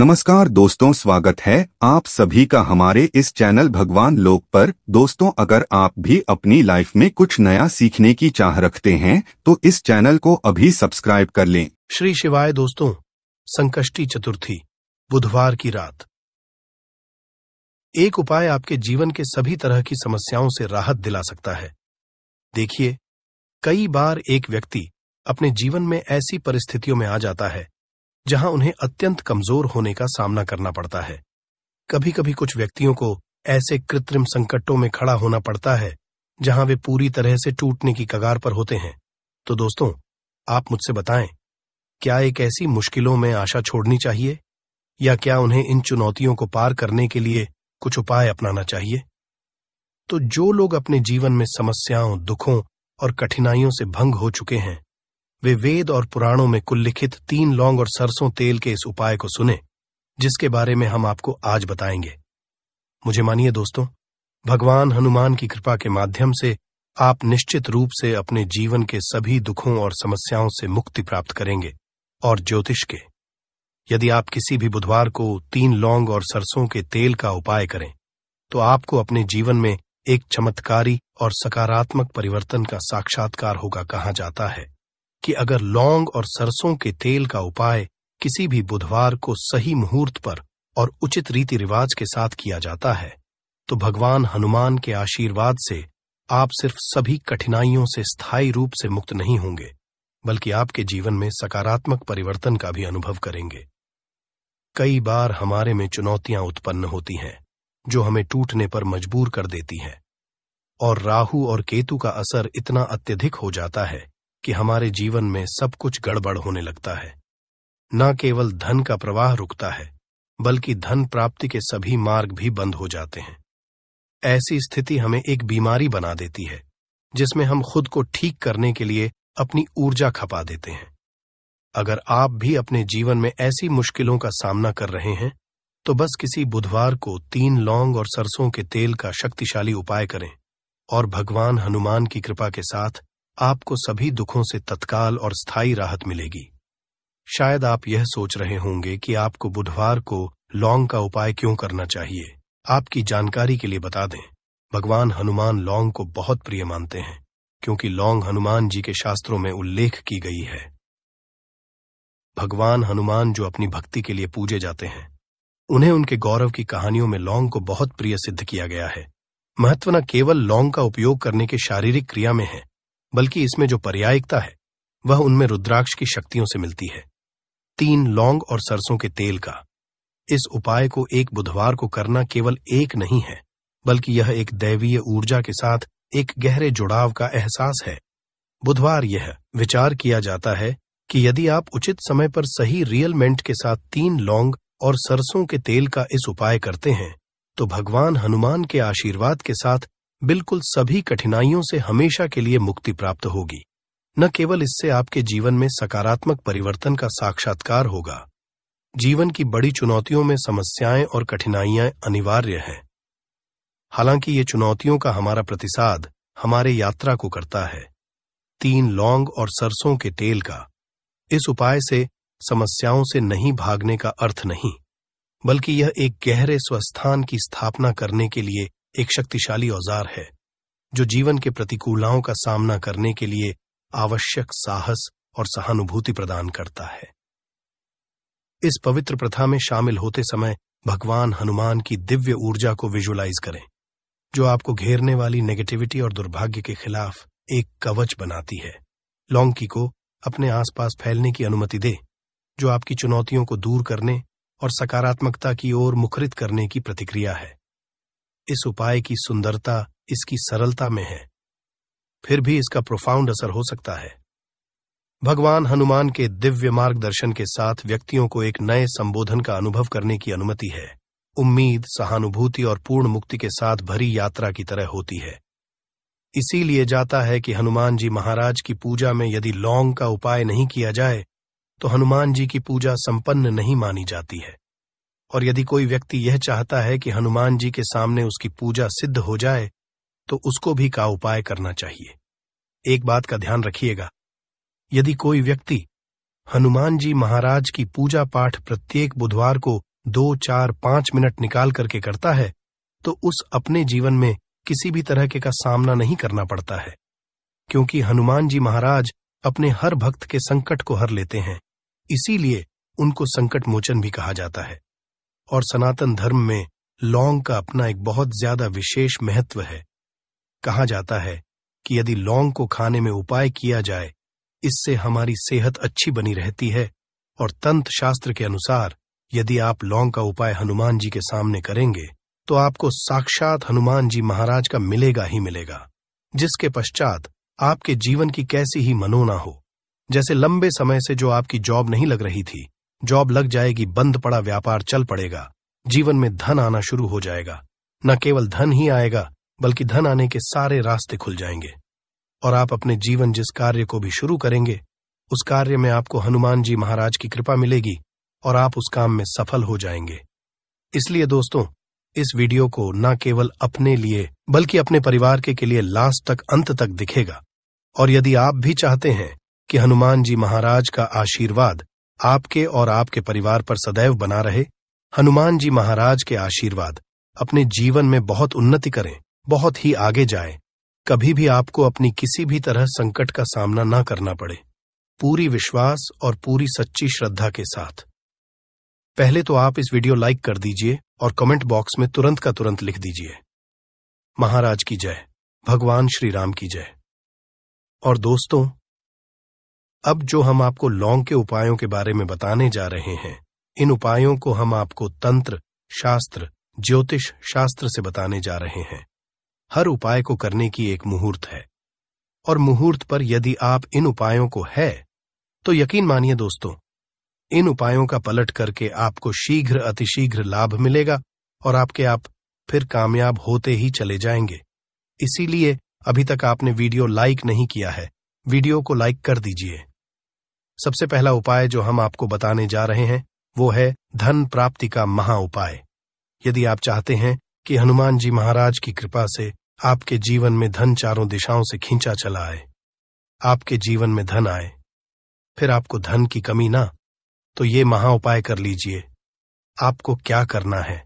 नमस्कार दोस्तों, स्वागत है आप सभी का हमारे इस चैनल भगवान लोक पर। दोस्तों, अगर आप भी अपनी लाइफ में कुछ नया सीखने की चाह रखते हैं तो इस चैनल को अभी सब्सक्राइब कर लें। श्री शिवाय। दोस्तों, संकष्टी चतुर्थी बुधवार की रात। एक उपाय आपके जीवन के सभी तरह की समस्याओं से राहत दिला सकता है। देखिए, कई बार एक व्यक्ति अपने जीवन में ऐसी परिस्थितियों में आ जाता है जहां उन्हें अत्यंत कमजोर होने का सामना करना पड़ता है। कभी कभी कुछ व्यक्तियों को ऐसे कृत्रिम संकटों में खड़ा होना पड़ता है जहां वे पूरी तरह से टूटने की कगार पर होते हैं। तो दोस्तों, आप मुझसे बताएं, क्या एक ऐसी मुश्किलों में आशा छोड़नी चाहिए या क्या उन्हें इन चुनौतियों को पार करने के लिए कुछ उपाय अपनाना चाहिए? तो जो लोग अपने जीवन में समस्याओं, दुखों और कठिनाइयों से भंग हो चुके हैं, वे वेद और पुराणों में कुल्लिखित 3 लौंग और सरसों तेल के इस उपाय को सुने, जिसके बारे में हम आपको आज बताएंगे। मुझे मानिए दोस्तों, भगवान हनुमान की कृपा के माध्यम से आप निश्चित रूप से अपने जीवन के सभी दुखों और समस्याओं से मुक्ति प्राप्त करेंगे। और ज्योतिष के, यदि आप किसी भी बुधवार को 3 लौंग और सरसों के तेल का उपाय करें तो आपको अपने जीवन में एक चमत्कारी और सकारात्मक परिवर्तन का साक्षात्कार होगा। कहा जाता है कि अगर लौंग और सरसों के तेल का उपाय किसी भी बुधवार को सही मुहूर्त पर और उचित रीति रिवाज के साथ किया जाता है तो भगवान हनुमान के आशीर्वाद से आप सिर्फ सभी कठिनाइयों से स्थायी रूप से मुक्त नहीं होंगे, बल्कि आपके जीवन में सकारात्मक परिवर्तन का भी अनुभव करेंगे। कई बार हमारे में चुनौतियां उत्पन्न होती हैं जो हमें टूटने पर मजबूर कर देती हैं, और राहु और केतु का असर इतना अत्यधिक हो जाता है कि हमारे जीवन में सब कुछ गड़बड़ होने लगता है। न केवल धन का प्रवाह रुकता है, बल्कि धन प्राप्ति के सभी मार्ग भी बंद हो जाते हैं। ऐसी स्थिति हमें एक बीमारी बना देती है जिसमें हम खुद को ठीक करने के लिए अपनी ऊर्जा खपा देते हैं। अगर आप भी अपने जीवन में ऐसी मुश्किलों का सामना कर रहे हैं तो बस किसी बुधवार को 3 लौंग और सरसों के तेल का शक्तिशाली उपाय करें और भगवान हनुमान की कृपा के साथ आपको सभी दुखों से तत्काल और स्थायी राहत मिलेगी। शायद आप यह सोच रहे होंगे कि आपको बुधवार को लौंग का उपाय क्यों करना चाहिए। आपकी जानकारी के लिए बता दें, भगवान हनुमान लौंग को बहुत प्रिय मानते हैं क्योंकि लौंग हनुमान जी के शास्त्रों में उल्लेख की गई है। भगवान हनुमान जो अपनी भक्ति के लिए पूजे जाते हैं, उन्हें उनके गौरव की कहानियों में लौंग को बहुत प्रिय सिद्ध किया गया है। महत्व न केवल लौंग का उपयोग करने के शारीरिक क्रिया में है, बल्कि इसमें जो पर्यायिकता है वह उनमें रुद्राक्ष की शक्तियों से मिलती है। 3 लौंग और सरसों के तेल का इस उपाय को एक बुधवार को करना केवल एक नहीं है, बल्कि यह एक दैवीय ऊर्जा के साथ एक गहरे जुड़ाव का एहसास है। बुधवार यह विचार किया जाता है कि यदि आप उचित समय पर सही रियलमेंट के साथ 3 लौंग और सरसों के तेल का इस उपाय करते हैं तो भगवान हनुमान के आशीर्वाद के साथ बिल्कुल सभी कठिनाइयों से हमेशा के लिए मुक्ति प्राप्त होगी। न केवल इससे आपके जीवन में सकारात्मक परिवर्तन का साक्षात्कार होगा, जीवन की बड़ी चुनौतियों में समस्याएं और कठिनाइयां अनिवार्य हैं। हालांकि ये चुनौतियों का हमारा प्रतिसाद हमारे यात्रा को करता है। 3 लौंग और सरसों के तेल का इस उपाय से समस्याओं से नहीं भागने का अर्थ नहीं, बल्कि यह एक गहरे स्वस्थान की स्थापना करने के लिए एक शक्तिशाली औजार है जो जीवन के प्रतिकूलताओं का सामना करने के लिए आवश्यक साहस और सहानुभूति प्रदान करता है। इस पवित्र प्रथा में शामिल होते समय भगवान हनुमान की दिव्य ऊर्जा को विजुअलाइज करें, जो आपको घेरने वाली नेगेटिविटी और दुर्भाग्य के खिलाफ एक कवच बनाती है। लौंगी को अपने आसपास फैलने की अनुमति दे, जो आपकी चुनौतियों को दूर करने और सकारात्मकता की ओर मुखरित करने की प्रतिक्रिया है। इस उपाय की सुंदरता इसकी सरलता में है, फिर भी इसका प्रोफाउंड असर हो सकता है। भगवान हनुमान के दिव्य मार्गदर्शन के साथ व्यक्तियों को एक नए संबोधन का अनुभव करने की अनुमति है। उम्मीद, सहानुभूति और पूर्ण मुक्ति के साथ भरी यात्रा की तरह होती है। इसीलिए जाता है कि हनुमान जी महाराज की पूजा में यदि लौंग का उपाय नहीं किया जाए तो हनुमान जी की पूजा संपन्न नहीं मानी जाती है। और यदि कोई व्यक्ति यह चाहता है कि हनुमान जी के सामने उसकी पूजा सिद्ध हो जाए तो उसको भी का उपाय करना चाहिए। एक बात का ध्यान रखिएगा, यदि कोई व्यक्ति हनुमान जी महाराज की पूजा पाठ प्रत्येक बुधवार को 2, 4, 5 मिनट निकाल करके करता है तो उस अपने जीवन में किसी भी तरह के का सामना नहीं करना पड़ता है, क्योंकि हनुमान जी महाराज अपने हर भक्त के संकट को हर लेते हैं। इसीलिए उनको संकट मोचन भी कहा जाता है। और सनातन धर्म में लौंग का अपना एक बहुत ज्यादा विशेष महत्व है। कहा जाता है कि यदि लौंग को खाने में उपाय किया जाए, इससे हमारी सेहत अच्छी बनी रहती है। और तंत्र शास्त्र के अनुसार यदि आप लौंग का उपाय हनुमान जी के सामने करेंगे तो आपको साक्षात हनुमान जी महाराज का मिलेगा ही मिलेगा, जिसके पश्चात आपके जीवन की कैसी ही मनोना हो। जैसे लंबे समय से जो आपकी जॉब नहीं लग रही थी, जॉब लग जाएगी, बंद पड़ा व्यापार चल पड़ेगा, जीवन में धन आना शुरू हो जाएगा। न केवल धन ही आएगा बल्कि धन आने के सारे रास्ते खुल जाएंगे। और आप अपने जीवन जिस कार्य को भी शुरू करेंगे, उस कार्य में आपको हनुमान जी महाराज की कृपा मिलेगी और आप उस काम में सफल हो जाएंगे। इसलिए दोस्तों, इस वीडियो को न केवल अपने लिए बल्कि अपने परिवार के लिए लास्ट तक, अंत तक दिखेगा। और यदि आप भी चाहते हैं कि हनुमान जी महाराज का आशीर्वाद आपके और आपके परिवार पर सदैव बना रहे, हनुमान जी महाराज के आशीर्वाद अपने जीवन में बहुत उन्नति करें, बहुत ही आगे जाएं, कभी भी आपको अपनी किसी भी तरह संकट का सामना न करना पड़े, पूरी विश्वास और पूरी सच्ची श्रद्धा के साथ। पहले तो आप इस वीडियो लाइक कर दीजिए और कमेंट बॉक्स में तुरंत का तुरंत लिख दीजिए, महाराज की जय, भगवान श्री राम की जय। और दोस्तों, अब जो हम आपको लौंग के उपायों के बारे में बताने जा रहे हैं, इन उपायों को हम आपको तंत्र शास्त्र, ज्योतिष शास्त्र से बताने जा रहे हैं। हर उपाय को करने की एक मुहूर्त है, और मुहूर्त पर यदि आप इन उपायों को है तो यकीन मानिए दोस्तों, इन उपायों का पलट करके आपको शीघ्र अतिशीघ्र लाभ मिलेगा और आप फिर कामयाब होते ही चले जाएंगे। इसीलिए अभी तक आपने वीडियो लाइक नहीं किया है, वीडियो को लाइक कर दीजिए। सबसे पहला उपाय जो हम आपको बताने जा रहे हैं वो है धन प्राप्ति का महा उपाय। यदि आप चाहते हैं कि हनुमान जी महाराज की कृपा से आपके जीवन में धन चारों दिशाओं से खींचा चला आए, आपके जीवन में धन आए, फिर आपको धन की कमी ना, तो ये महा उपाय कर लीजिए। आपको क्या करना है,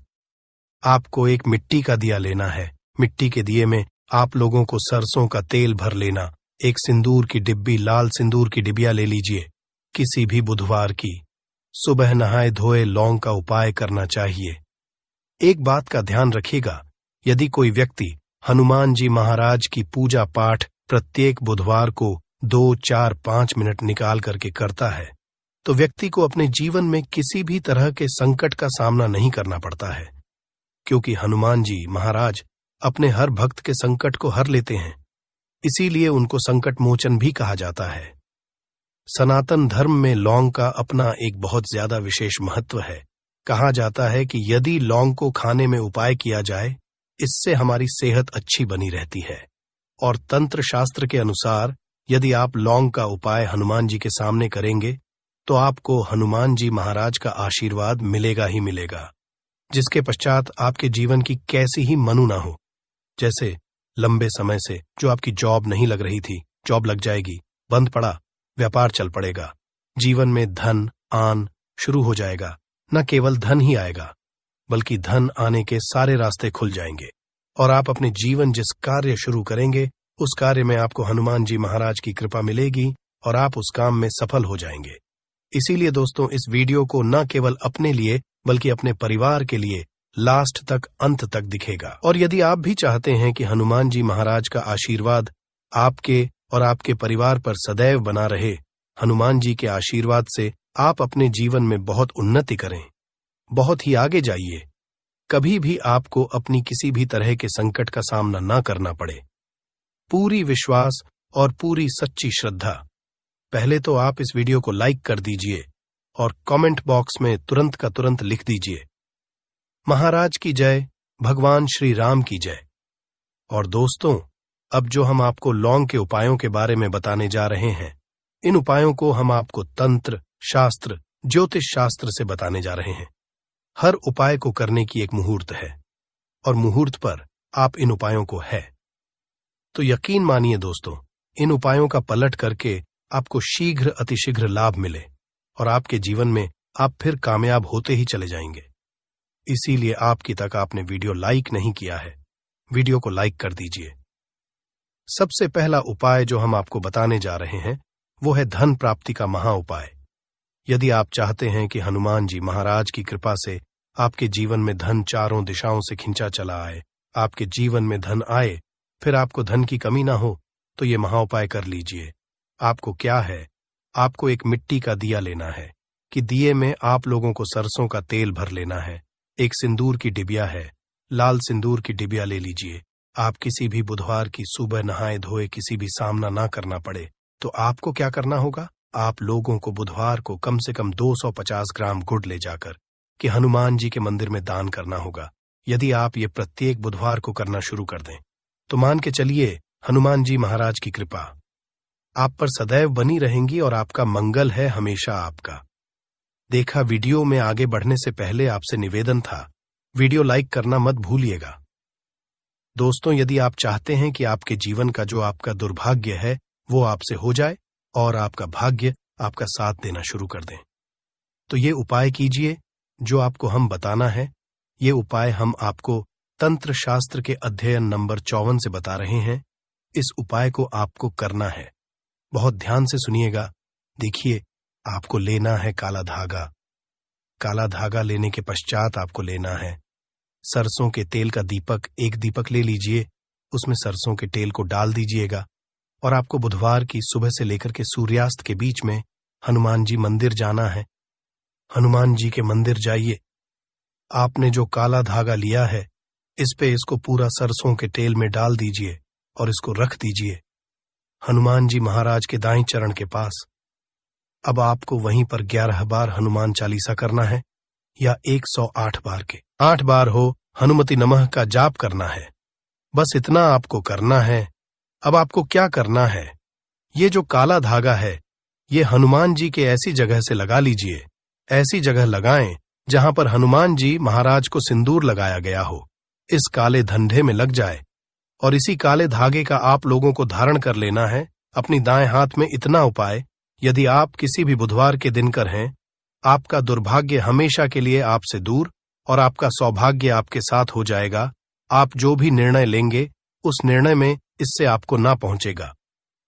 आपको एक मिट्टी का दिया लेना है। मिट्टी के दिए में आप लोगों को सरसों का तेल भर लेना, एक सिंदूर की डिब्बी, लाल सिंदूर की डिबिया ले लीजिए। किसी भी बुधवार की सुबह नहाए धोए लौंग का उपाय करना चाहिए। एक बात का ध्यान रखिएगा, यदि कोई व्यक्ति हनुमान जी महाराज की पूजा पाठ प्रत्येक बुधवार को 2, 4, 5 मिनट निकाल करके करता है, तो व्यक्ति को अपने जीवन में किसी भी तरह के संकट का सामना नहीं करना पड़ता है, क्योंकि हनुमान जी महाराज अपने हर भक्त के संकट को हर लेते हैं। इसीलिए उनको संकट मोचन भी कहा जाता है। सनातन धर्म में लौंग का अपना एक बहुत ज्यादा विशेष महत्व है। कहा जाता है कि यदि लौंग को खाने में उपाय किया जाए, इससे हमारी सेहत अच्छी बनी रहती है। और तंत्र शास्त्र के अनुसार यदि आप लौंग का उपाय हनुमान जी के सामने करेंगे तो आपको हनुमान जी महाराज का आशीर्वाद मिलेगा ही मिलेगा, जिसके पश्चात आपके जीवन की कैसी ही मनु ना हो। जैसे लंबे समय से जो आपकी जॉब नहीं लग रही थी, जॉब लग जाएगी, बंद पड़ा व्यापार चल पड़ेगा, जीवन में धन आन शुरू हो जाएगा। न केवल धन ही आएगा बल्कि धन आने के सारे रास्ते खुल जाएंगे और आप अपने जीवन जिस कार्य शुरू करेंगे उस कार्य में आपको हनुमान जी महाराज की कृपा मिलेगी और आप उस काम में सफल हो जाएंगे। इसीलिए दोस्तों, इस वीडियो को न केवल अपने लिए बल्कि अपने परिवार के लिए लास्ट तक, अंत तक दिखेगा। और यदि आप भी चाहते हैं कि हनुमान जी महाराज का आशीर्वाद आपके और आपके परिवार पर सदैव बना रहे, हनुमान जी के आशीर्वाद से आप अपने जीवन में बहुत उन्नति करें, बहुत ही आगे जाइए, कभी भी आपको अपनी किसी भी तरह के संकट का सामना ना करना पड़े, पूरी विश्वास और पूरी सच्ची श्रद्धा। पहले तो आप इस वीडियो को लाइक कर दीजिए और कमेंट बॉक्स में तुरंत का तुरंत लिख दीजिए, महाराज की जय, भगवान श्री राम की जय। और दोस्तों, अब जो हम आपको लौंग के उपायों के बारे में बताने जा रहे हैं, इन उपायों को हम आपको तंत्र शास्त्र, ज्योतिष शास्त्र से बताने जा रहे हैं। हर उपाय को करने की एक मुहूर्त है और मुहूर्त पर आप इन उपायों को है तो यकीन मानिए दोस्तों, इन उपायों का पलट करके आपको शीघ्र अतिशीघ्र लाभ मिले और आपके जीवन में आप फिर कामयाब होते ही चले जाएंगे। इसीलिए आपकी तक आपने वीडियो लाइक नहीं किया है। वीडियो को लाइक कर दीजिए। सबसे पहला उपाय जो हम आपको बताने जा रहे हैं वो है धन प्राप्ति का महा उपाय। यदि आप चाहते हैं कि हनुमान जी महाराज की कृपा से आपके जीवन में धन चारों दिशाओं से खिंचा चला आए, आपके जीवन में धन आए, फिर आपको धन की कमी ना हो, तो ये महा उपाय कर लीजिए। आपको क्या है, आपको एक मिट्टी का दिया लेना है कि दिए में आप लोगों को सरसों का तेल भर लेना है। एक सिंदूर की डिबिया है, लाल सिंदूर की डिबिया ले लीजिए। आप किसी भी बुधवार की सुबह नहाए धोए किसी भी सामना ना करना पड़े तो आपको क्या करना होगा, आप लोगों को बुधवार को कम से कम 250 ग्राम गुड़ ले जाकर कि हनुमान जी के मंदिर में दान करना होगा। यदि आप ये प्रत्येक बुधवार को करना शुरू कर दें तो मान के चलिए हनुमान जी महाराज की कृपा आप पर सदैव बनी रहेंगी और आपका मंगल है हमेशा आपका। देखा, वीडियो में आगे बढ़ने से पहले आपसे निवेदन था, वीडियो लाइक करना मत भूलिएगा। दोस्तों, यदि आप चाहते हैं कि आपके जीवन का जो आपका दुर्भाग्य है वो आपसे हो जाए और आपका भाग्य आपका साथ देना शुरू कर दें, तो ये उपाय कीजिए जो आपको हम बताना है। ये उपाय हम आपको तंत्र शास्त्र के अध्ययन नंबर 54 से बता रहे हैं। इस उपाय को आपको करना है। बहुत ध्यान से सुनिएगा। देखिए, आपको लेना है काला धागा। काला धागा लेने के पश्चात आपको लेना है सरसों के तेल का दीपक। एक दीपक ले लीजिए, उसमें सरसों के तेल को डाल दीजिएगा और आपको बुधवार की सुबह से लेकर के सूर्यास्त के बीच में हनुमान जी मंदिर जाना है। हनुमान जी के मंदिर जाइए। आपने जो काला धागा लिया है इस पे इसको पूरा सरसों के तेल में डाल दीजिए और इसको रख दीजिए हनुमान जी महाराज के दाईं चरण के पास। अब आपको वहीं पर 11 बार हनुमान चालीसा करना है या 108 बार के 8 बार हो हनुमति नमः का जाप करना है। बस इतना आपको करना है। अब आपको क्या करना है, ये जो काला धागा है ये हनुमान जी के ऐसी जगह से लगा लीजिए। ऐसी जगह लगाएं जहां पर हनुमान जी महाराज को सिंदूर लगाया गया हो, इस काले धंधे में लग जाए और इसी काले धागे का आप लोगों को धारण कर लेना है अपनी दाएं हाथ में। इतना उपाय यदि आप किसी भी बुधवार के दिन कर हैं, आपका दुर्भाग्य हमेशा के लिए आपसे दूर और आपका सौभाग्य आपके साथ हो जाएगा। आप जो भी निर्णय लेंगे उस निर्णय में इससे आपको ना पहुंचेगा।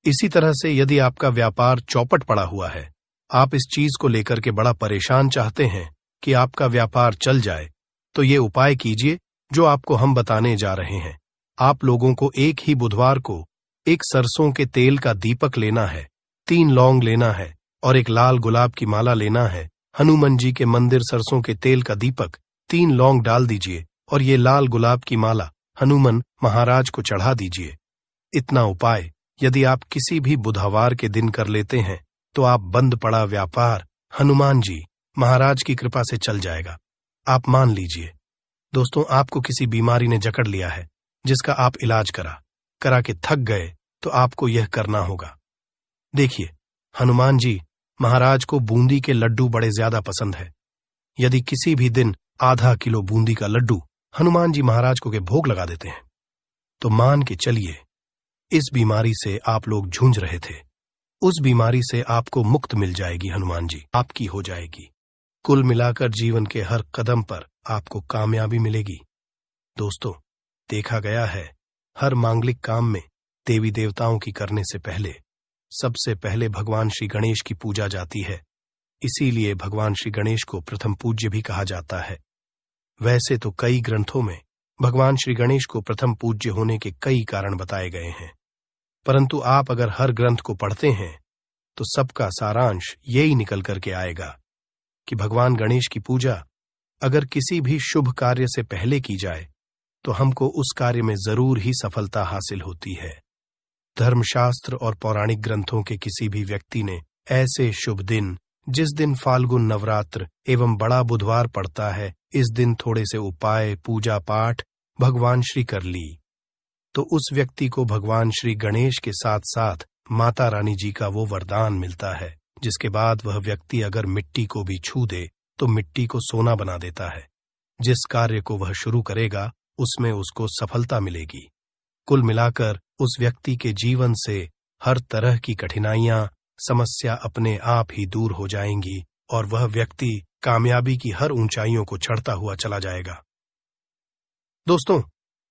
इसी तरह से यदि आपका व्यापार चौपट पड़ा हुआ है, आप इस चीज को लेकर के बड़ा परेशान चाहते हैं कि आपका व्यापार चल जाए, तो ये उपाय कीजिए जो आपको हम बताने जा रहे हैं। आप लोगों को एक ही बुधवार को एक सरसों के तेल का दीपक लेना है, 3 लौंग लेना है और एक लाल गुलाब की माला लेना है। हनुमान जी के मंदिर सरसों के तेल का दीपक, 3 लौंग डाल दीजिए और ये लाल गुलाब की माला हनुमान महाराज को चढ़ा दीजिए। इतना उपाय यदि आप किसी भी बुधवार के दिन कर लेते हैं तो आप बंद पड़ा व्यापार हनुमान जी महाराज की कृपा से चल जाएगा। आप मान लीजिए दोस्तों, आपको किसी बीमारी ने जकड़ लिया है जिसका आप इलाज करा के थक गए, तो आपको यह करना होगा। देखिए, हनुमान जी महाराज को बूंदी के लड्डू बड़े ज्यादा पसंद है। यदि किसी भी दिन आधा किलो बूंदी का लड्डू हनुमान जी महाराज को के भोग लगा देते हैं तो मान के चलिए इस बीमारी से आप लोग जूझ रहे थे, उस बीमारी से आपको मुक्त मिल जाएगी। हनुमान जी आपकी हो जाएगी। कुल मिलाकर जीवन के हर कदम पर आपको कामयाबी मिलेगी। दोस्तों, देखा गया है हर मांगलिक काम में देवी देवताओं की करने से पहले सबसे पहले भगवान श्री गणेश की पूजा जाती है। इसीलिए भगवान श्री गणेश को प्रथम पूज्य भी कहा जाता है। वैसे तो कई ग्रंथों में भगवान श्री गणेश को प्रथम पूज्य होने के कई कारण बताए गए हैं, परंतु आप अगर हर ग्रंथ को पढ़ते हैं तो सबका सारांश यही निकल करके आएगा कि भगवान गणेश की पूजा अगर किसी भी शुभ कार्य से पहले की जाए तो हमको उस कार्य में जरूर ही सफलता हासिल होती है। धर्मशास्त्र और पौराणिक ग्रंथों के किसी भी व्यक्ति ने ऐसे शुभ दिन, जिस दिन फाल्गुन नवरात्र एवं बड़ा बुधवार पड़ता है, इस दिन थोड़े से उपाय पूजा पाठ भगवान श्री कर ली तो उस व्यक्ति को भगवान श्री गणेश के साथ साथ माता रानी जी का वो वरदान मिलता है, जिसके बाद वह व्यक्ति अगर मिट्टी को भी छू दे तो मिट्टी को सोना बना देता है। जिस कार्य को वह शुरू करेगा उसमें उसको सफलता मिलेगी। कुल मिलाकर उस व्यक्ति के जीवन से हर तरह की कठिनाइयां, समस्या अपने आप ही दूर हो जाएंगी और वह व्यक्ति कामयाबी की हर ऊंचाइयों को चढ़ता हुआ चला जाएगा। दोस्तों,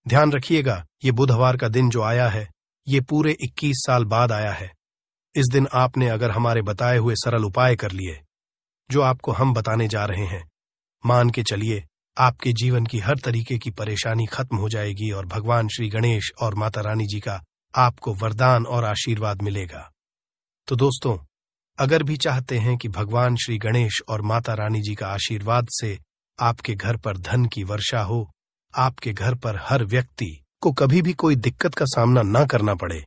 ध्यान रखिएगा, ये बुधवार का दिन जो आया है, ये पूरे 21 साल बाद आया है। इस दिन आपने अगर हमारे बताए हुए सरल उपाय कर लिए, जो आपको हम बताने जा रहे हैं, मान के चलिए आपके जीवन की हर तरीके की परेशानी खत्म हो जाएगी और भगवान श्री गणेश और माता रानी जी का आपको वरदान और आशीर्वाद मिलेगा। तो दोस्तों, अगर भी चाहते हैं कि भगवान श्री गणेश और माता रानी जी का आशीर्वाद से आपके घर पर धन की वर्षा हो, आपके घर पर हर व्यक्ति को कभी भी कोई दिक्कत का सामना न करना पड़े,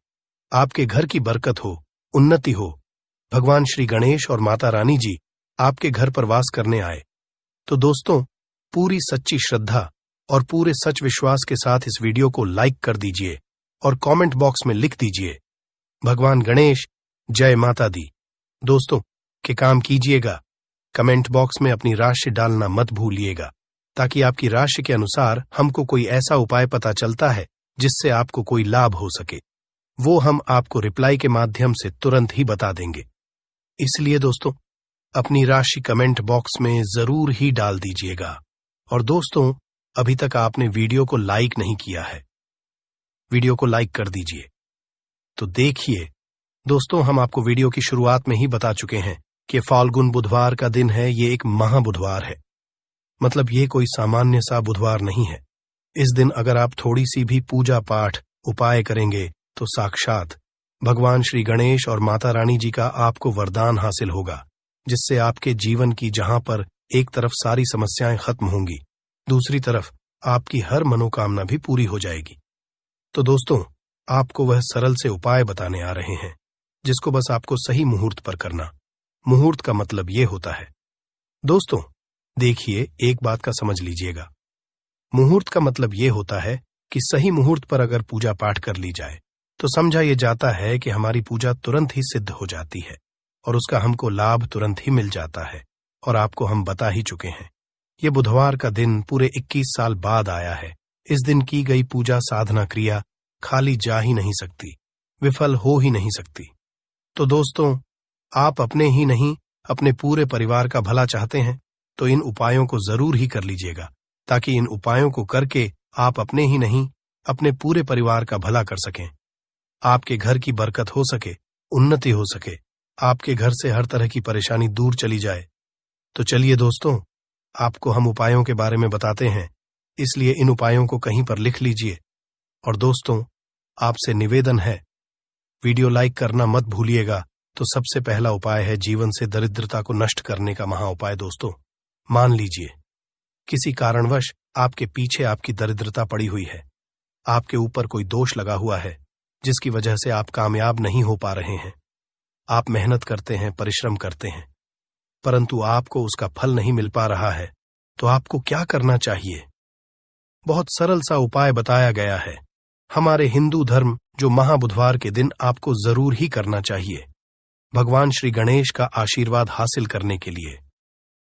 आपके घर की बरकत हो, उन्नति हो, भगवान श्री गणेश और माता रानी जी आपके घर पर वास करने आए, तो दोस्तों, पूरी सच्ची श्रद्धा और पूरे सच विश्वास के साथ इस वीडियो को लाइक कर दीजिए और कमेंट बॉक्स में लिख दीजिए, भगवान गणेश जय माता दी। दोस्तों, के काम कीजिएगा, कमेंट बॉक्स में अपनी राशि डालना मत भूलिएगा, ताकि आपकी राशि के अनुसार हमको कोई ऐसा उपाय पता चलता है जिससे आपको कोई लाभ हो सके, वो हम आपको रिप्लाई के माध्यम से तुरंत ही बता देंगे। इसलिए दोस्तों, अपनी राशि कमेंट बॉक्स में जरूर ही डाल दीजिएगा। और दोस्तों, अभी तक आपने वीडियो को लाइक नहीं किया है, वीडियो को लाइक कर दीजिए। तो देखिए दोस्तों, हम आपको वीडियो की शुरुआत में ही बता चुके हैं कि फाल्गुन बुधवार का दिन है, ये एक महाबुधवार है। मतलब ये कोई सामान्य सा बुधवार नहीं है। इस दिन अगर आप थोड़ी सी भी पूजा पाठ उपाय करेंगे तो साक्षात भगवान श्री गणेश और माता रानी जी का आपको वरदान हासिल होगा, जिससे आपके जीवन की जहां पर एक तरफ सारी समस्याएं खत्म होंगी, दूसरी तरफ आपकी हर मनोकामना भी पूरी हो जाएगी। तो दोस्तों, आपको वह सरल से उपाय बताने आ रहे हैं, जिसको बस आपको सही मुहूर्त पर करना। मुहूर्त का मतलब ये होता है, दोस्तों देखिए, एक बात का समझ लीजिएगा, मुहूर्त का मतलब ये होता है कि सही मुहूर्त पर अगर पूजा पाठ कर ली जाए तो समझा ये जाता है कि हमारी पूजा तुरंत ही सिद्ध हो जाती है और उसका हमको लाभ तुरंत ही मिल जाता है। और आपको हम बता ही चुके हैं, ये बुधवार का दिन पूरे 21 साल बाद आया है। इस दिन की गई पूजा साधना क्रिया खाली जा ही नहीं सकती, विफल हो ही नहीं सकती। तो दोस्तों, आप अपने ही नहीं अपने पूरे परिवार का भला चाहते हैं तो इन उपायों को जरूर ही कर लीजिएगा, ताकि इन उपायों को करके आप अपने ही नहीं अपने पूरे परिवार का भला कर सकें, आपके घर की बरकत हो सके, उन्नति हो सके, आपके घर से हर तरह की परेशानी दूर चली जाए। तो चलिए दोस्तों, आपको हम उपायों के बारे में बताते हैं, इसलिए इन उपायों को कहीं पर लिख लीजिए। और दोस्तों, आपसे निवेदन है, वीडियो लाइक करना मत भूलिएगा। तो सबसे पहला उपाय है जीवन से दरिद्रता को नष्ट करने का महा उपाय। दोस्तों, मान लीजिए किसी कारणवश आपके पीछे आपकी दरिद्रता पड़ी हुई है, आपके ऊपर कोई दोष लगा हुआ है जिसकी वजह से आप कामयाब नहीं हो पा रहे हैं। आप मेहनत करते हैं, परिश्रम करते हैं, परंतु आपको उसका फल नहीं मिल पा रहा है। तो आपको क्या करना चाहिए? बहुत सरल सा उपाय बताया गया है हमारे हिंदू धर्म, जो महाबुधवार के दिन आपको जरूर ही करना चाहिए, भगवान श्री गणेश का आशीर्वाद हासिल करने के लिए।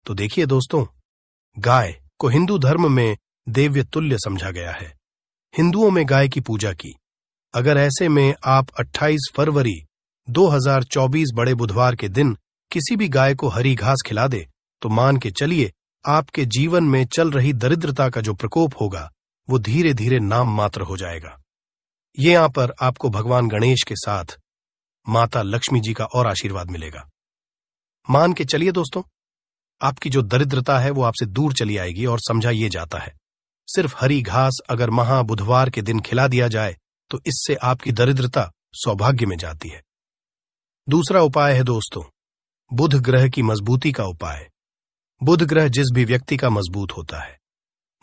तो देखिए दोस्तों, गाय को हिंदू धर्म में देव्य तुल्य समझा गया है। हिंदुओं में गाय की पूजा की। अगर ऐसे में आप 28 फरवरी 2024 बड़े बुधवार के दिन किसी भी गाय को हरी घास खिला दे, तो मान के चलिए आपके जीवन में चल रही दरिद्रता का जो प्रकोप होगा वो धीरे धीरे नाम मात्र हो जाएगा। ये यहां पर आपको भगवान गणेश के साथ माता लक्ष्मी जी का और आशीर्वाद मिलेगा। मान के चलिए दोस्तों, आपकी जो दरिद्रता है वो आपसे दूर चली आएगी। और समझा ये जाता है, सिर्फ हरी घास अगर महाबुधवार के दिन खिला दिया जाए तो इससे आपकी दरिद्रता सौभाग्य में जाती है। दूसरा उपाय है दोस्तों, बुध ग्रह की मजबूती का उपाय। बुध ग्रह जिस भी व्यक्ति का मजबूत होता है,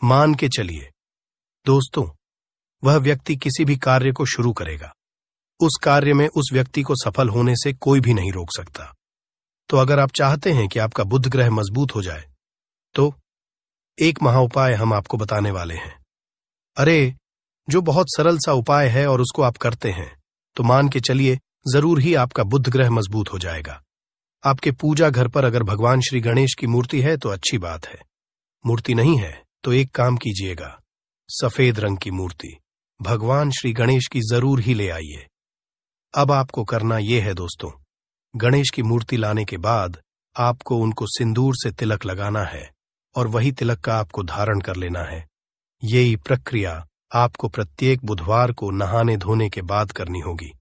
मान के चलिए दोस्तों, वह व्यक्ति किसी भी कार्य को शुरू करेगा, उस कार्य में उस व्यक्ति को सफल होने से कोई भी नहीं रोक सकता। तो अगर आप चाहते हैं कि आपका बुध ग्रह मजबूत हो जाए, तो एक महा उपाय हम आपको बताने वाले हैं। अरे, जो बहुत सरल सा उपाय है और उसको आप करते हैं तो मान के चलिए जरूर ही आपका बुध ग्रह मजबूत हो जाएगा। आपके पूजा घर पर अगर भगवान श्री गणेश की मूर्ति है तो अच्छी बात है, मूर्ति नहीं है तो एक काम कीजिएगा, सफेद रंग की मूर्ति भगवान श्री गणेश की जरूर ही ले आइए। अब आपको करना यह है दोस्तों, गणेश की मूर्ति लाने के बाद आपको उनको सिंदूर से तिलक लगाना है और वही तिलक का आपको धारण कर लेना है। यही प्रक्रिया आपको प्रत्येक बुधवार को नहाने धोने के बाद करनी होगी।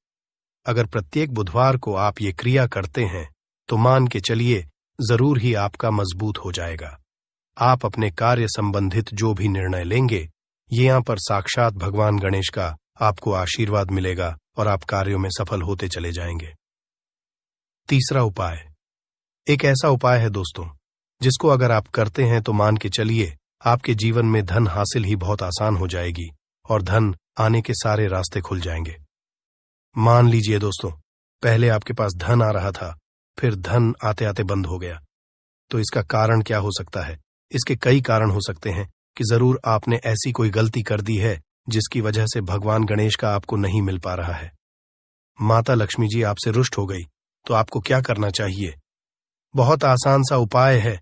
अगर प्रत्येक बुधवार को आप ये क्रिया करते हैं तो मान के चलिए जरूर ही आपका मजबूत हो जाएगा। आप अपने कार्य संबंधित जो भी निर्णय लेंगे, ये यहाँ पर साक्षात भगवान गणेश का आपको आशीर्वाद मिलेगा और आप कार्यों में सफल होते चले जाएंगे। तीसरा उपाय एक ऐसा उपाय है दोस्तों, जिसको अगर आप करते हैं तो मान के चलिए आपके जीवन में धन हासिल ही बहुत आसान हो जाएगी और धन आने के सारे रास्ते खुल जाएंगे। मान लीजिए दोस्तों, पहले आपके पास धन आ रहा था, फिर धन आते आते बंद हो गया। तो इसका कारण क्या हो सकता है? इसके कई कारण हो सकते हैं कि जरूर आपने ऐसी कोई गलती कर दी है जिसकी वजह से भगवान गणेश का आपको नहीं मिल पा रहा है। माता लक्ष्मी जी आपसे रुष्ट हो गई, तो आपको क्या करना चाहिए? बहुत आसान सा उपाय है।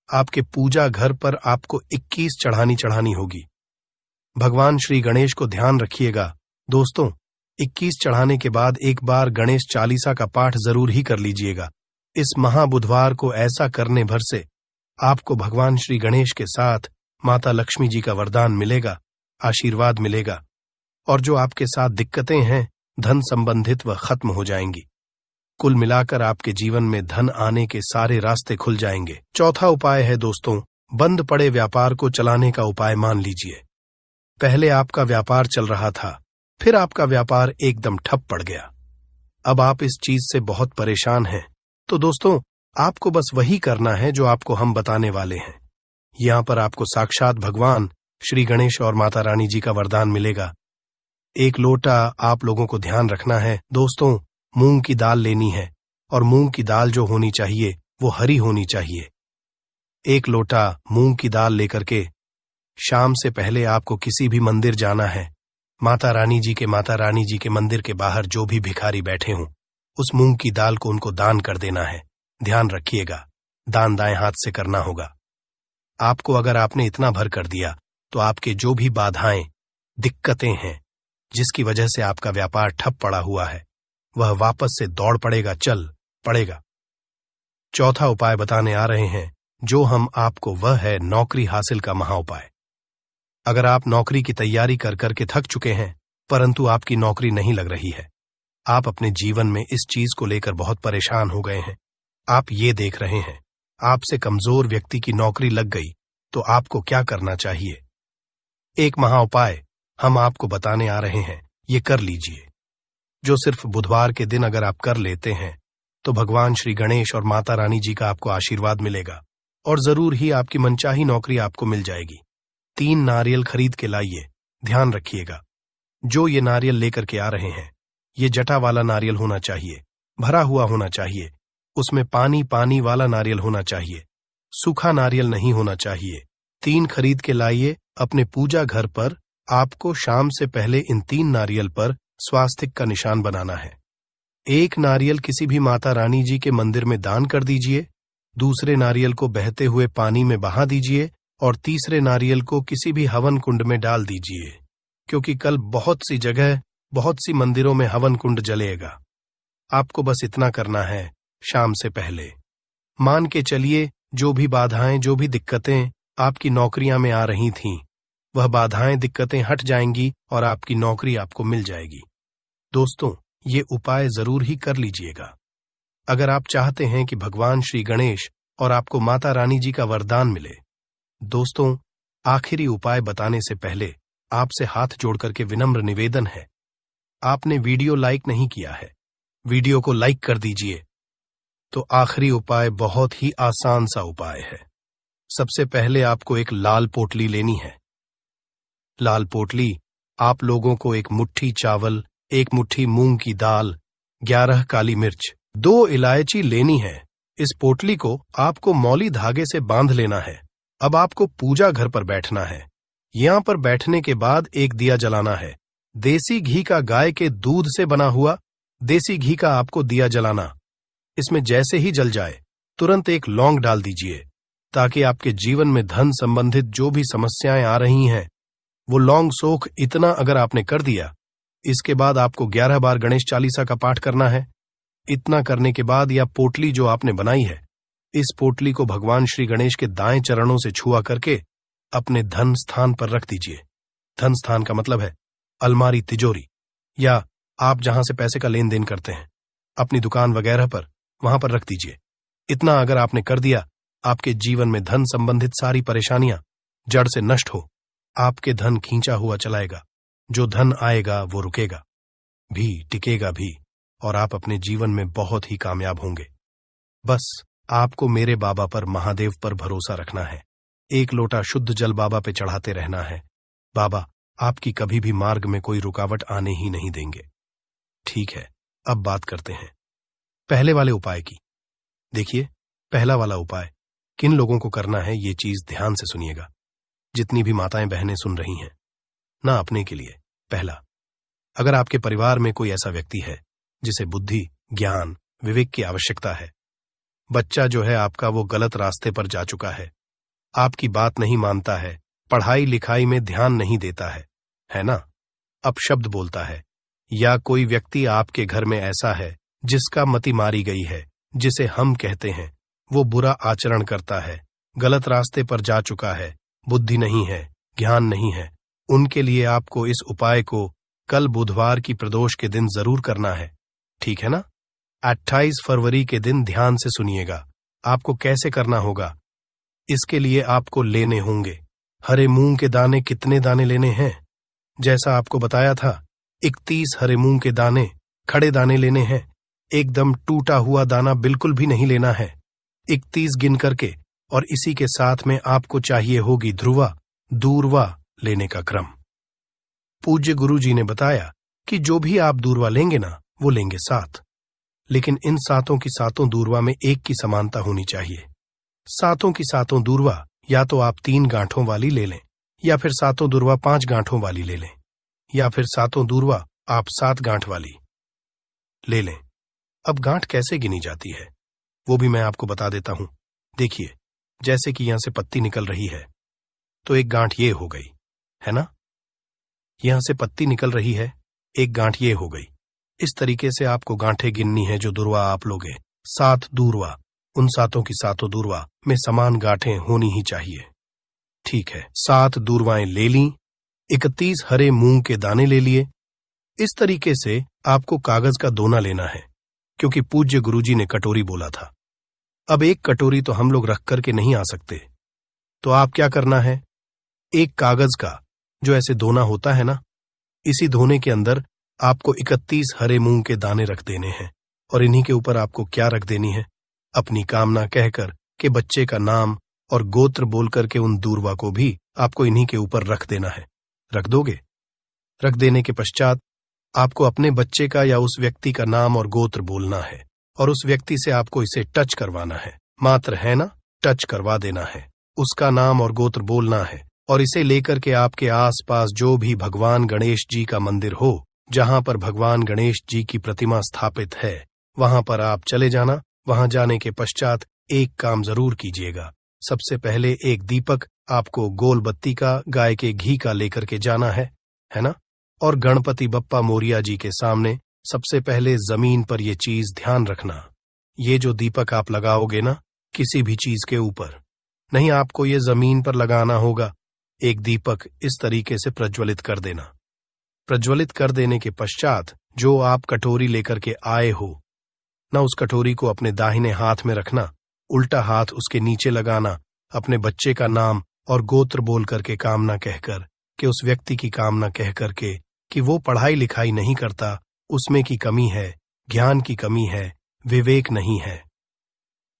आपके पूजा घर पर आपको 21 चढ़ानी होगी। भगवान श्री गणेश को ध्यान रखिएगा दोस्तों, 21 चढ़ाने के बाद एक बार गणेश चालीसा का पाठ जरूर ही कर लीजिएगा। इस महाबुधवार को ऐसा करने भर से आपको भगवान श्री गणेश के साथ माता लक्ष्मी जी का वरदान मिलेगा, आशीर्वाद मिलेगा, और जो आपके साथ दिक्कतें हैं धन संबंधित वह खत्म हो जाएंगी। कुल मिलाकर आपके जीवन में धन आने के सारे रास्ते खुल जाएंगे। चौथा उपाय है दोस्तों, बंद पड़े व्यापार को चलाने का उपाय मान लीजिए। पहले आपका व्यापार चल रहा था, फिर आपका व्यापार एकदम ठप पड़ गया। अब आप इस चीज से बहुत परेशान हैं। तो दोस्तों, आपको बस वही करना है जो आपको हम बताने वाले हैं। यहां पर आपको साक्षात भगवान श्री गणेश और माता रानी जी का वरदान मिलेगा। एक लोटा आप लोगों को ध्यान रखना है दोस्तों, मूंग की दाल लेनी है और मूंग की दाल जो होनी चाहिए वो हरी होनी चाहिए। एक लोटा मूंग की दाल लेकर के शाम से पहले आपको किसी भी मंदिर जाना है। माता रानी जी के मंदिर के बाहर जो भी भिखारी बैठे हों, उस मूंग की दाल को उनको दान कर देना है। ध्यान रखिएगा, दान दाएं हाथ से करना होगा। आपको अगर आपने इतना भर कर दिया तो आपके जो भी बाधाएं, दिक्कतें हैं, जिसकी वजह से आपका व्यापार ठप पड़ा हुआ है, वह वापस से दौड़ पड़ेगा, चल पड़ेगा। चौथा उपाय बताने आ रहे हैं जो हम आपको, वह है नौकरी हासिल का महा उपाय। अगर आप नौकरी की तैयारी कर करके थक चुके हैं परंतु आपकी नौकरी नहीं लग रही है, आप अपने जीवन में इस चीज को लेकर बहुत परेशान हो गए हैं, आप ये देख रहे हैं आपसे कमजोर व्यक्ति की नौकरी लग गई, तो आपको क्या करना चाहिए? एक महा उपाय हम आपको बताने आ रहे हैं, ये कर लीजिए। जो सिर्फ बुधवार के दिन अगर आप कर लेते हैं तो भगवान श्री गणेश और माता रानी जी का आपको आशीर्वाद मिलेगा और जरूर ही आपकी मनचाही नौकरी आपको मिल जाएगी। 3 नारियल खरीद के लाइए। ध्यान रखिएगा, जो ये नारियल लेकर के आ रहे हैं, ये जटा वाला नारियल होना चाहिए, भरा हुआ होना चाहिए, उसमें पानी वाला नारियल होना चाहिए, सूखा नारियल नहीं होना चाहिए। 3 खरीद के लाइए। अपने पूजा घर पर आपको शाम से पहले इन 3 नारियल पर स्वास्तिक का निशान बनाना है। एक नारियल किसी भी माता रानी जी के मंदिर में दान कर दीजिए, दूसरे नारियल को बहते हुए पानी में बहा दीजिए और तीसरे नारियल को किसी भी हवन कुंड में डाल दीजिए, क्योंकि कल बहुत सी जगह, बहुत सी मंदिरों में हवन कुंड जलेगा। आपको बस इतना करना है शाम से पहले। मान के चलिए जो भी बाधाएं, जो भी दिक्कतें आपकी नौकरियां में आ रही थीं, वह बाधाएं, दिक्कतें हट जाएंगी और आपकी नौकरी आपको मिल जाएगी। दोस्तों, ये उपाय जरूर ही कर लीजिएगा। अगर आप चाहते हैं कि भगवान श्री गणेश और आपको माता रानी जी का वरदान मिले। दोस्तों, आखिरी उपाय बताने से पहले आपसे हाथ जोड़ करके विनम्र निवेदन है, आपने वीडियो लाइक नहीं किया है, वीडियो को लाइक कर दीजिए। तो आखिरी उपाय बहुत ही आसान सा उपाय है। सबसे पहले आपको एक लाल पोटली लेनी है। लाल पोटली आप लोगों को 1 मुट्ठी चावल, 1 मुट्ठी मूंग की दाल, 11 काली मिर्च, 2 इलायची लेनी है। इस पोटली को आपको मौली धागे से बांध लेना है। अब आपको पूजा घर पर बैठना है। यहां पर बैठने के बाद एक दिया जलाना है। देसी घी का, गाय के दूध से बना हुआ देसी घी का आपको दिया जलाना। इसमें जैसे ही जल जाए तुरंत एक लौंग डाल दीजिए, ताकि आपके जीवन में धन संबंधित जो भी समस्याएं आ रही हैं, वो लौंग सोख इतना अगर आपने कर दिया, इसके बाद आपको 11 बार गणेश चालीसा का पाठ करना है। इतना करने के बाद यह पोटली जो आपने बनाई है, इस पोटली को भगवान श्री गणेश के दाएं चरणों से छुआ करके अपने धन स्थान पर रख दीजिए। धन स्थान का मतलब है अलमारी, तिजोरी, या आप जहां से पैसे का लेन देन करते हैं, अपनी दुकान वगैरह पर, वहां पर रख दीजिए। इतना अगर आपने कर दिया, आपके जीवन में धन संबंधित सारी परेशानियां जड़ से नष्ट हो, आपके धन खींचा हुआ चलाएगा। जो धन आएगा वो रुकेगा भी, टिकेगा भी, और आप अपने जीवन में बहुत ही कामयाब होंगे। बस आपको मेरे बाबा पर, महादेव पर भरोसा रखना है। एक लोटा शुद्ध जल बाबा पे चढ़ाते रहना है। बाबा आपकी कभी भी मार्ग में कोई रुकावट आने ही नहीं देंगे। ठीक है, अब बात करते हैं पहले वाले उपाय की। देखिए, पहला वाला उपाय किन लोगों को करना है, ये चीज ध्यान से सुनिएगा। जितनी भी माताएं बहनें सुन रही हैं ना, अपने के लिए पहला, अगर आपके परिवार में कोई ऐसा व्यक्ति है जिसे बुद्धि, ज्ञान, विवेक की आवश्यकता है, बच्चा जो है आपका वो गलत रास्ते पर जा चुका है, आपकी बात नहीं मानता है, पढ़ाई लिखाई में ध्यान नहीं देता है ना, अपशब्द बोलता है, या कोई व्यक्ति आपके घर में ऐसा है जिसका मति मारी गई है, जिसे हम कहते हैं वो बुरा आचरण करता है, गलत रास्ते पर जा चुका है, बुद्धि नहीं है, ज्ञान नहीं है, उनके लिए आपको इस उपाय को कल बुधवार की प्रदोष के दिन जरूर करना है। ठीक है ना? 28 फरवरी के दिन ध्यान से सुनिएगा। आपको कैसे करना होगा, इसके लिए आपको लेने होंगे हरे मूंग के दाने। कितने दाने लेने हैं? जैसा आपको बताया था, 31 हरे मूंग के दाने, खड़े दाने लेने हैं। एकदम टूटा हुआ दाना बिल्कुल भी नहीं लेना है, 31 गिन करके। और इसी के साथ में आपको चाहिए होगी ध्रुवा, दूर्वा लेने का क्रम। पूज्य गुरु जी ने बताया कि जो भी आप दूर्वा लेंगे ना, वो लेंगे 7, लेकिन इन 7 की 7 दूर्वा में एक की समानता होनी चाहिए। 7 की 7 दूर्वा या तो आप 3 गांठों वाली ले लें, या फिर 7 दूर्वा 5 गांठों वाली ले लें, या फिर 7 दूर्वा आप 7 गांठ वाली ले लें। अब गांठ कैसे गिनी जाती है वो भी मैं आपको बता देता हूं। देखिए, जैसे कि यहां से पत्ती निकल रही है, तो एक गांठ ये हो गई, है ना? यहां से पत्ती निकल रही है, एक गांठ ये हो गई। इस तरीके से आपको गांठें गिननी है जो दूर्वा आप लोगे। 7 दूर्वा, उन 7 की 7 दूर्वा में समान गांठें होनी ही चाहिए। ठीक है, 7 दूर्वाएं ले ली, 31 हरे मूंग के दाने ले लिए। इस तरीके से आपको कागज का दोना लेना है, क्योंकि पूज्य गुरुजी ने कटोरी बोला था। अब एक कटोरी तो हम लोग रख करके नहीं आ सकते, तो आप क्या करना है, एक कागज का जो ऐसे दोना होता है ना, इसी धोने के अंदर आपको 31 हरे मूंग के दाने रख देने हैं। और इन्हीं के ऊपर आपको क्या रख देनी है, अपनी कामना कहकर के बच्चे का नाम और गोत्र बोल करके उन दूर्वा को भी आपको इन्हीं के ऊपर रख देना है। रख दोगे? रख देने के पश्चात आपको अपने बच्चे का या उस व्यक्ति का नाम और गोत्र बोलना है, और उस व्यक्ति से आपको इसे टच करवाना है। मात्र है ना, टच करवा देना है, उसका नाम और गोत्र बोलना है, और इसे लेकर के आपके आसपास जो भी भगवान गणेश जी का मंदिर हो, जहां पर भगवान गणेश जी की प्रतिमा स्थापित है, वहां पर आप चले जाना। वहां जाने के पश्चात एक काम जरूर कीजिएगा। सबसे पहले एक दीपक आपको गोल बत्ती का, गाय के घी का लेकर के जाना है ना? और गणपति बप्पा मोरिया जी के सामने सबसे पहले जमीन पर ये चीज ध्यान रखना, ये जो दीपक आप लगाओगे ना किसी भी चीज के ऊपर, नहीं, आपको ये जमीन पर लगाना होगा। एक दीपक इस तरीके से प्रज्वलित कर देना। प्रज्वलित कर देने के पश्चात जो आप कटोरी लेकर के आए हो ना, उस कटोरी को अपने दाहिने हाथ में रखना, उल्टा हाथ उसके नीचे लगाना, अपने बच्चे का नाम और गोत्र बोल करके कामना कहकर कि उस व्यक्ति की कामना कह करके कि वो पढ़ाई लिखाई नहीं करता, उसमें की कमी है, ज्ञान की कमी है, विवेक नहीं है।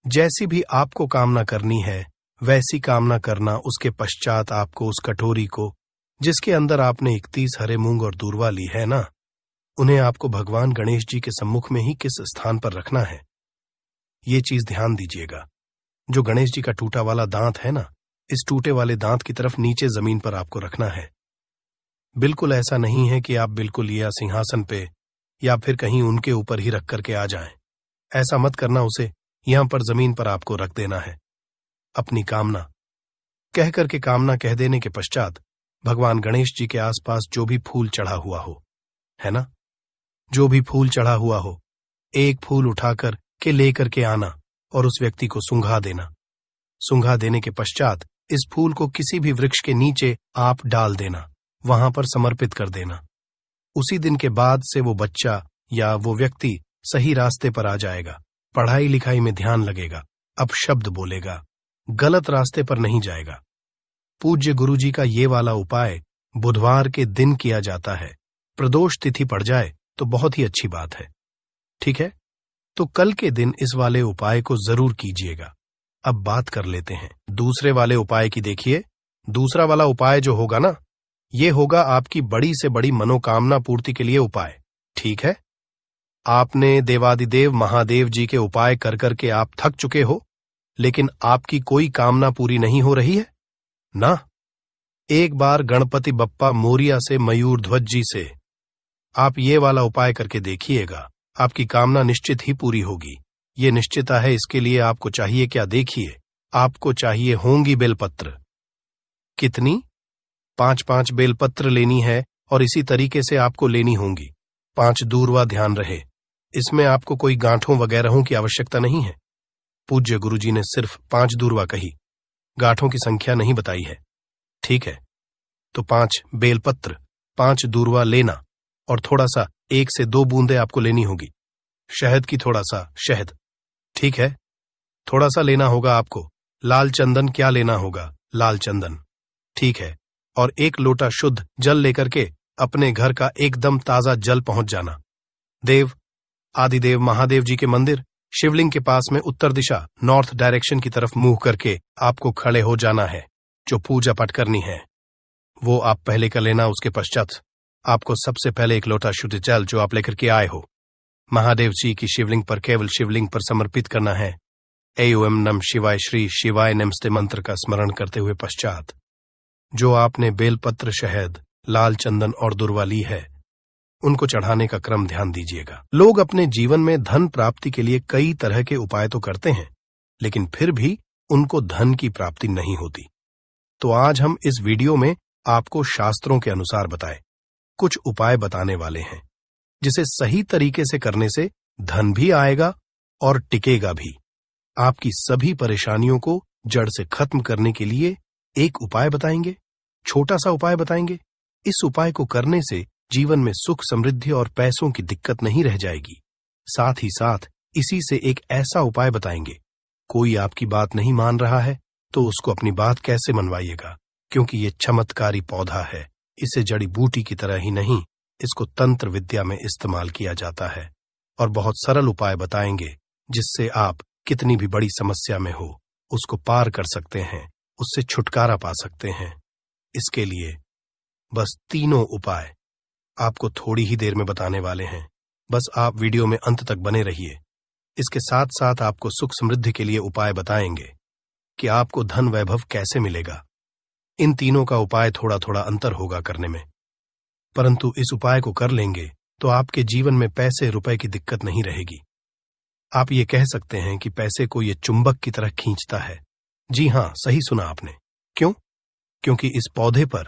जैसी भी आपको कामना करनी है वैसी कामना करना। उसके पश्चात आपको उस कटोरी को, जिसके अंदर आपने 31 हरे मूंग और दूर्वा ली है ना, उन्हें आपको भगवान गणेश जी के सम्मुख में ही किस स्थान पर रखना है, ये चीज ध्यान दीजिएगा। जो गणेश जी का टूटा वाला दांत है ना, इस टूटे वाले दांत की तरफ नीचे जमीन पर आपको रखना है। बिल्कुल ऐसा नहीं है कि आप बिल्कुल या सिंहासन पे या फिर कहीं उनके ऊपर ही रख करके आ जाएं। ऐसा मत करना, उसे यहां पर जमीन पर आपको रख देना है। अपनी कामना कह करके कामना कह देने के पश्चात भगवान गणेश जी के आसपास जो भी फूल चढ़ा हुआ हो, है ना, जो भी फूल चढ़ा हुआ हो, एक फूल उठाकर के लेकर के आना और उस व्यक्ति को सूंघा देना। सूंघा देने के पश्चात इस फूल को किसी भी वृक्ष के नीचे आप डाल देना, वहां पर समर्पित कर देना। उसी दिन के बाद से वो बच्चा या वो व्यक्ति सही रास्ते पर आ जाएगा, पढ़ाई लिखाई में ध्यान लगेगा, अपशब्द बोलेगा, गलत रास्ते पर नहीं जाएगा। पूज्य गुरुजी का ये वाला उपाय बुधवार के दिन किया जाता है। प्रदोष तिथि पड़ जाए तो बहुत ही अच्छी बात है। ठीक है, तो कल के दिन इस वाले उपाय को जरूर कीजिएगा। अब बात कर लेते हैं दूसरे वाले उपाय की। देखिए, दूसरा वाला उपाय जो होगा ना, ये होगा आपकी बड़ी से बड़ी मनोकामना पूर्ति के लिए उपाय। ठीक है, आपने देवादिदेव महादेव जी के उपाय कर करके आप थक चुके हो, लेकिन आपकी कोई कामना पूरी नहीं हो रही है ना। एक बार गणपति बप्पा मोरिया से मयूर ध्वज जी से आप ये वाला उपाय करके देखिएगा, आपकी कामना निश्चित ही पूरी होगी। ये निश्चिता है। इसके लिए आपको चाहिए क्या? देखिए, आपको चाहिए होंगी बेलपत्र। कितनी? 5-5 बेलपत्र लेनी है और इसी तरीके से आपको लेनी होंगी। 5 दूरवा, ध्यान रहे, इसमें आपको कोई गांठों वगैरहों की आवश्यकता नहीं है। पूज्य गुरुजी ने सिर्फ 5 दूरवा कही, गांठों की संख्या नहीं बताई है। ठीक है, तो 5 बेलपत्र, 5 दूरवा लेना और थोड़ा सा 1 से 2 बूंदे आपको लेनी होगी शहद की, थोड़ा सा शहद। ठीक है, थोड़ा सा लेना होगा आपको लाल चंदन। क्या लेना होगा? लाल चंदन। ठीक है, और 1 लोटा शुद्ध जल लेकर के अपने घर का एकदम ताजा जल पहुंच जाना। देव आदिदेव महादेव जी के मंदिर शिवलिंग के पास में उत्तर दिशा नॉर्थ डायरेक्शन की तरफ मुंह करके आपको खड़े हो जाना है। जो पूजा पाठ करनी है वो आप पहले कर लेना। उसके पश्चात आपको सबसे पहले 1 लोटा शुद्ध जल जो आप लेकर के आए हो महादेव जी की शिवलिंग पर, केवल शिवलिंग पर समर्पित करना है। एओम नम शिवाय श्री शिवाय नमस्ते मंत्र का स्मरण करते हुए पश्चात जो आपने बेलपत्र, शहद, लाल चंदन और दुर्वा ली है उनको चढ़ाने का क्रम ध्यान दीजिएगा। लोग अपने जीवन में धन प्राप्ति के लिए कई तरह के उपाय तो करते हैं, लेकिन फिर भी उनको धन की प्राप्ति नहीं होती। तो आज हम इस वीडियो में आपको शास्त्रों के अनुसार बताए कुछ उपाय बताने वाले हैं, जिसे सही तरीके से करने से धन भी आएगा और टिकेगा भी। आपकी सभी परेशानियों को जड़ से खत्म करने के लिए एक उपाय बताएंगे, छोटा सा उपाय बताएंगे। इस उपाय को करने से जीवन में सुख, समृद्धि और पैसों की दिक्कत नहीं रह जाएगी। साथ ही साथ इसी से एक ऐसा उपाय बताएंगे, कोई आपकी बात नहीं मान रहा है तो उसको अपनी बात कैसे मनवाइएगा, क्योंकि ये चमत्कारी पौधा है। इसे जड़ी बूटी की तरह ही नहीं, इसको तंत्र विद्या में इस्तेमाल किया जाता है। और बहुत सरल उपाय बताएंगे जिससे आप कितनी भी बड़ी समस्या में हो उसको पार कर सकते हैं, उससे छुटकारा पा सकते हैं। इसके लिए बस 3 उपाय आपको थोड़ी ही देर में बताने वाले हैं। बस आप वीडियो में अंत तक बने रहिए। इसके साथ साथ आपको सुख समृद्धि के लिए उपाय बताएंगे कि आपको धन वैभव कैसे मिलेगा। इन तीनों का उपाय थोड़ा थोड़ा अंतर होगा करने में, परंतु इस उपाय को कर लेंगे तो आपके जीवन में पैसे रुपए की दिक्कत नहीं रहेगी। आप ये कह सकते हैं कि पैसे को ये चुंबक की तरह खींचता है। जी हां, सही सुना आपने। क्यों? क्योंकि इस पौधे पर